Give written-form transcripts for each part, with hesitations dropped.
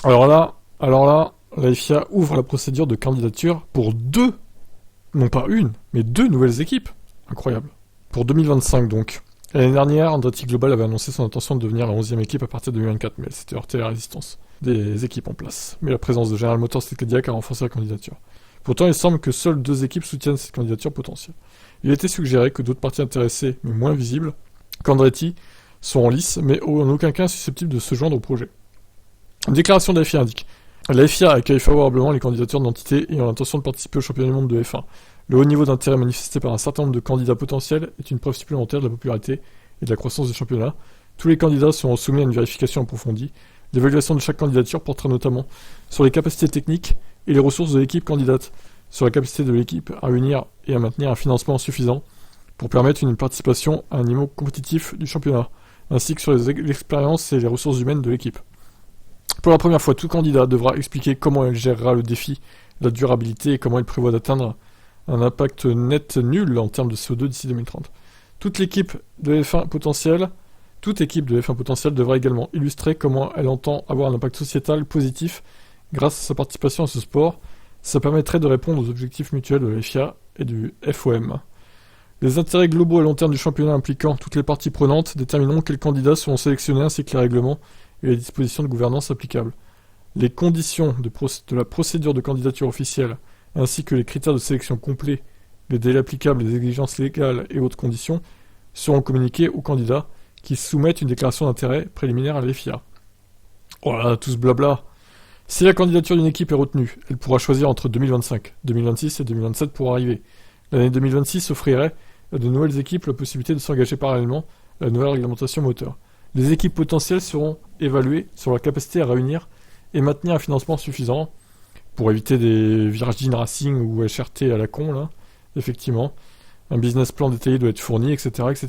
Alors là, la FIA ouvre la procédure de candidature pour deux, non pas une, mais deux nouvelles équipes. Incroyable. Pour 2025 donc. L'année dernière, Andretti Global avait annoncé son intention de devenir la 11e équipe à partir de 2024, mais elle s'était heurté à la résistance des équipes en place. Mais la présence de General Motors et Cadillac a renforcé la candidature. Pourtant, il semble que seules deux équipes soutiennent cette candidature potentielle. Il a été suggéré que d'autres parties intéressées, mais moins visibles, qu'Andretti, sont en lice, mais en aucun cas susceptibles de se joindre au projet. Une déclaration de la FIA indique: la FIA accueille favorablement les candidatures d'entités ayant l'intention de participer au championnat du monde de F1. Le haut niveau d'intérêt manifesté par un certain nombre de candidats potentiels est une preuve supplémentaire de la popularité et de la croissance du championnat. Tous les candidats seront soumis à une vérification approfondie. L'évaluation de chaque candidature portera notamment sur les capacités techniques et les ressources de l'équipe candidate, sur la capacité de l'équipe à réunir et à maintenir un financement suffisant pour permettre une participation à un niveau compétitif du championnat, ainsi que sur l'expérience et les ressources humaines de l'équipe. Pour la première fois, tout candidat devra expliquer comment il gérera le défi, la durabilité et comment il prévoit d'atteindre un impact net nul en termes de CO2 d'ici 2030. Toute équipe de F1 potentielle devra également illustrer comment elle entend avoir un impact sociétal positif grâce à sa participation à ce sport. Ça permettrait de répondre aux objectifs mutuels de la FIA et du FOM. Les intérêts globaux à long terme du championnat impliquant toutes les parties prenantes détermineront quels candidats seront sélectionnés ainsi que les règlements et les dispositions de gouvernance applicables. Les conditions de la procédure de candidature officielle ainsi que les critères de sélection complets, les délais applicables, les exigences légales et autres conditions seront communiqués aux candidats qui soumettent une déclaration d'intérêt préliminaire à la FIA. Voilà, tout ce blabla. Si la candidature d'une équipe est retenue, elle pourra choisir entre 2025, 2026 et 2027 pour arriver. L'année 2026 offrirait à de nouvelles équipes la possibilité de s'engager parallèlement à la nouvelle réglementation moteur. Les équipes potentielles seront évaluées sur leur capacité à réunir et maintenir un financement suffisant pour éviter des Virgin Racing ou HRT à la con, là. Effectivement. Un business plan détaillé doit être fourni, etc., etc.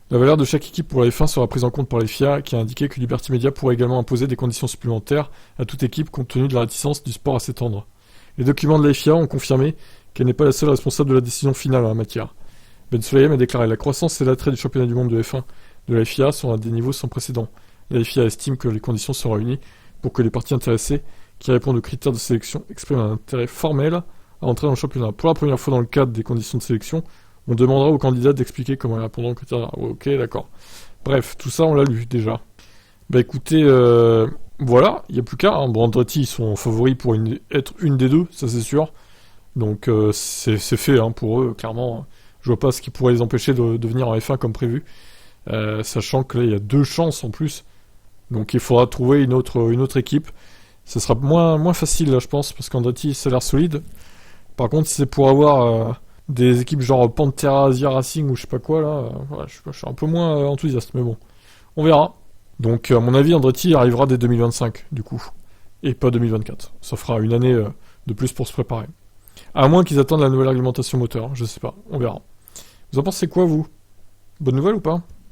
La valeur de chaque équipe pour la F1 sera prise en compte par les FIA, qui a indiqué que Liberty Media pourrait également imposer des conditions supplémentaires à toute équipe compte tenu de la réticence du sport à s'étendre. Les documents de la FIA ont confirmé qu'elle n'est pas la seule responsable de la décision finale en la matière. Ben Sulayem a déclaré: la croissance et l'attrait du championnat du monde de F1 de la FIA sont à des niveaux sans précédent. La FIA estime que les conditions sont réunies pour que les parties intéressées qui répondent aux critères de sélection expriment un intérêt formel à entrer dans le championnat. Pour la première fois dans le cadre des conditions de sélection, on demandera aux candidats d'expliquer comment ils répondront aux critères. Ok, d'accord. Bref, tout ça on l'a lu déjà. Bah écoutez, voilà, il n'y a plus qu'à. Hein. Bon, Andretti, ils sont favoris pour être une des deux, ça c'est sûr. Donc c'est fait hein, pour eux, clairement. Je vois pas ce qui pourrait les empêcher de venir en F1 comme prévu. Sachant que là, il y a deux chances en plus. Donc il faudra trouver une autre équipe. Ça sera moins facile là, je pense, parce qu'Andretti, ça a l'air solide. Par contre, si c'est pour avoir des équipes genre Pantera Asia Racing ou je sais pas quoi, là, voilà, je suis un peu moins enthousiaste, mais bon. On verra. Donc, à mon avis, Andretti arrivera dès 2025, du coup. Et pas 2024. Ça fera une année de plus pour se préparer. À moins qu'ils attendent la nouvelle réglementation moteur, je sais pas. On verra. Vous en pensez quoi, vous? Bonne nouvelle ou pas?